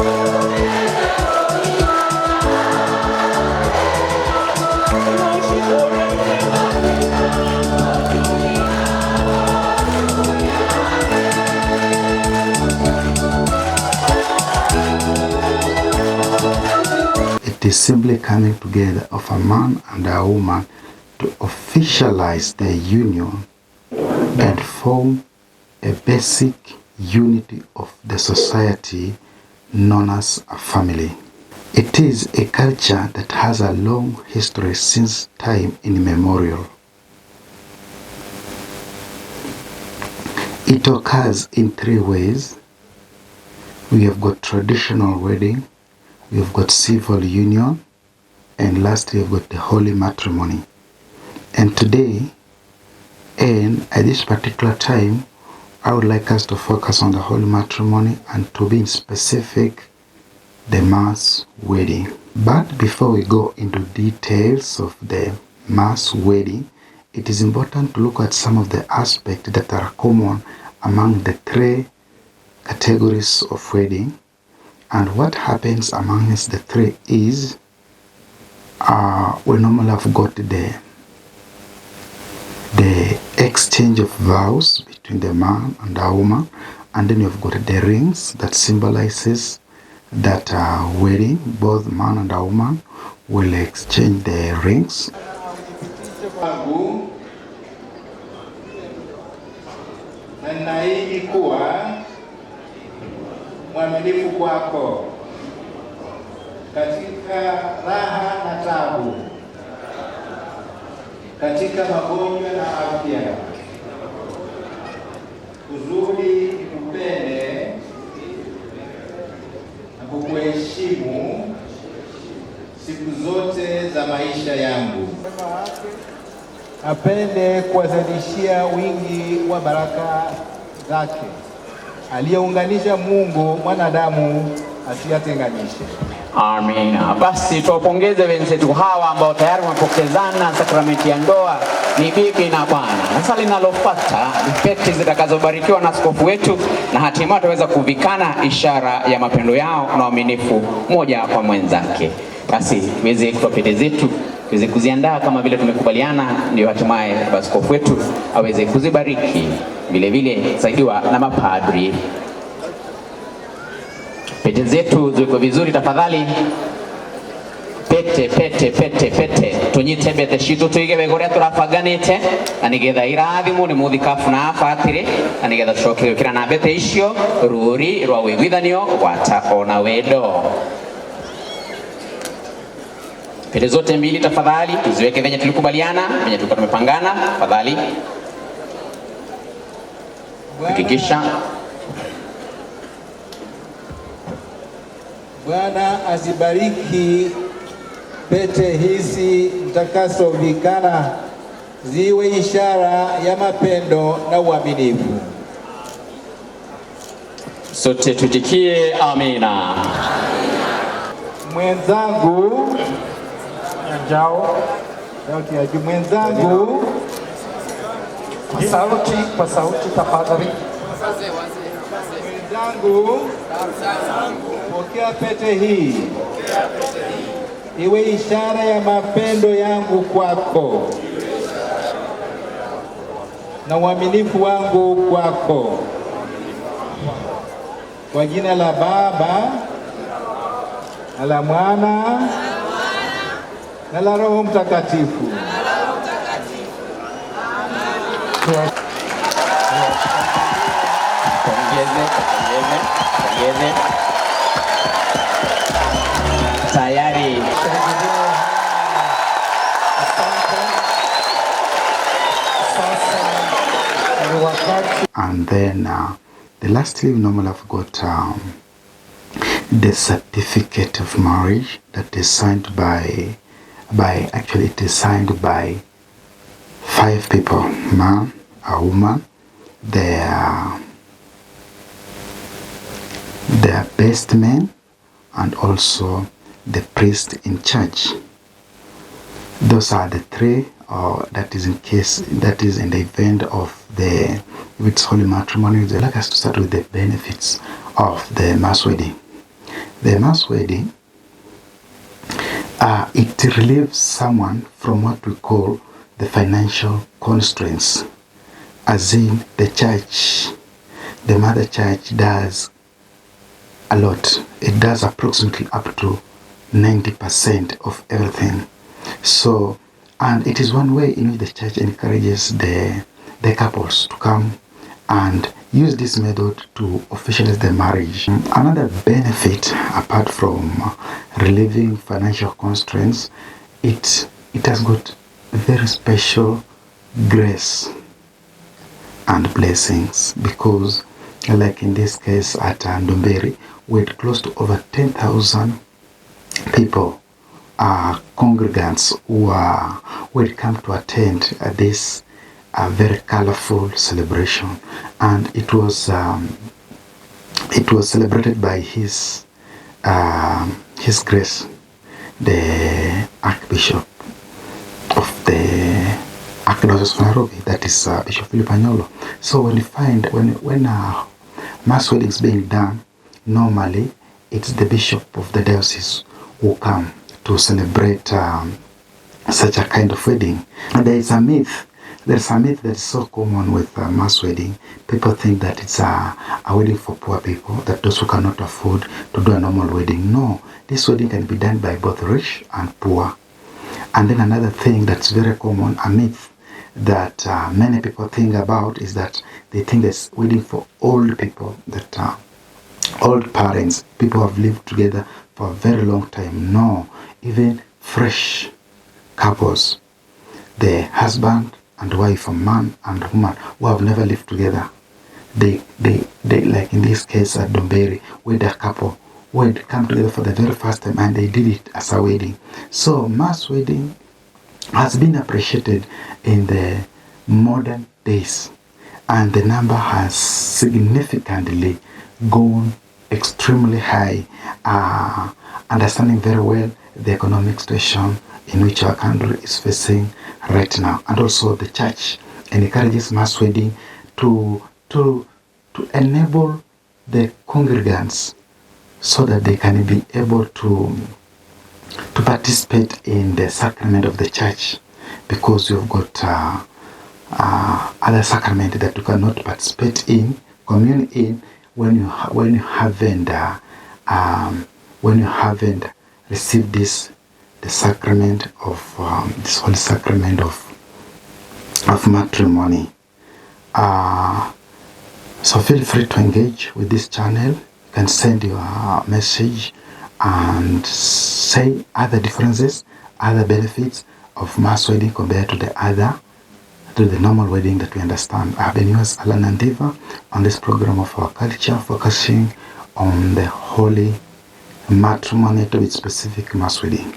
It is simply coming together of a man and a woman to officialize their union and form a basic unity of the society known as a family. It is a culture that has a long history since time immemorial. It occurs in three ways. We have got traditional wedding, we have got civil union, and lastly we have got the holy matrimony. And today, and at this particular time, I would like us to focus on the holy matrimony and to be specific, the mass wedding. But before we go into details of the mass wedding, it is important to look at some of the aspects that are common among the three categories of wedding. And what happens amongst the three is we normally have got the exchange of vows between the man and the woman, and then you've got the rings that symbolizes that wedding. Both man and a woman will exchange the rings. Ninaahidi kuwa mwaminifu kwako katika raha na taabu, katika magonjwa na afya, uzuri nikupende na kukuheshimu siku zote za maisha yangu. Apende kuwazidishia wingi wa baraka zake, aliyeunganisha Mungu mwanadamu asiyatenganishe. Amina. Basi tuwapongeze wenzetu hawa ambao tayari wamepokezana sakramenti ya ndoa, ni bibi na bwana. Sasa linalofuata ni pete zitakazobarikiwa na askofu wetu, na hatimaye tutaweza kuvikana ishara ya mapendo yao na uaminifu moja kwa mwenzake. Basi tuweze kutoa pete zetu, tuweze kuziandaa kama vile tumekubaliana, ndio hatimaye askofu wetu aweze kuzibariki, vile vile saidiwa na mapadri. Pete zetu ziwekwe vizuri tafadhali. Pete pete pete pete tunyite bete shitu tuigebe goria turafaganite anigetha irathimo ni muthikafu na afatire anigetha shoke kira na bete icio ruri rwa wigwithanio gwata ona wendo. Pete zote mbili tafadhali tuziweke venye tulikubaliana, venye tulikuwa tumepangana tafadhali. Hakikisha Bwana azibariki pete hizi mtakazovikana, ziwe ishara ya mapendo na uaminifu. Sote tutikie amina. Mwenzangu mwenzangu, kwa sauti tafadhali. Mwenzangu, pokea pete hii, iwe ishara ya mapendo yangu kwako na uaminifu wangu kwako, kwa jina la Baba na la Mwana na la Roho Mtakatifu. Pongeze. Tayari. And then the lastly we normally have got the certificate of marriage that is signed by actually it is signed by 5 people: man, a woman, their best man, and also the priest in church. Those are the 3, that is in the event of with holy matrimony. I'd like us to start with the benefits of the mass wedding. The mass wedding, it relieves someone from what we call the financial constraints, as in the church, the mother church does a lot. It does approximately up to 90% of everything. So, and it is one way in which the church encourages the couples to come and use this method to officialize their marriage. Another benefit, apart from relieving financial constraints, it has got very special grace and blessings, because like in this case at Ndomberi, we had close to over 10,000 people, congregants who had come to attend this very colorful celebration, and it was celebrated by His Grace, the Archbishop of the Archdiocese of Nairobi, that is Bishop Philip Anyolo. So when you find when mass weddings being done, normally it's the bishop of the diocese who come to celebrate such a kind of wedding. And there's a myth that is so common with mass wedding. People think that it's a wedding for poor people, that those who cannot afford to do a normal wedding. No, this wedding can be done by both rich and poor. And then another thing that's very common, a myth that many people think about, is that they think there's wedding for old people, that old parents, people who have lived together for a very long time. No, even fresh couples, the husband and wife, or man and woman who have never lived together, they like in this case at Ndomberi, where the couple would come together for the very first time, and they did it as a wedding. So mass wedding has been appreciated in the modern days, and the number has significantly gone extremely high, understanding very well the economic situation in which our country is facing right now. And also the church encourages mass wedding to enable the congregants so that they can be able to participate in the sacrament of the church, because you've got other sacrament that you cannot participate in, commune in, when you haven't received the sacrament of this holy sacrament of matrimony. So feel free to engage with this channel. You can send your message and say other differences, other benefits of mass wedding compared to the normal wedding that we understand. I have been yours, Alan Nandiva, on this program of Our Culture, focusing on the holy matrimony to its specific mass wedding.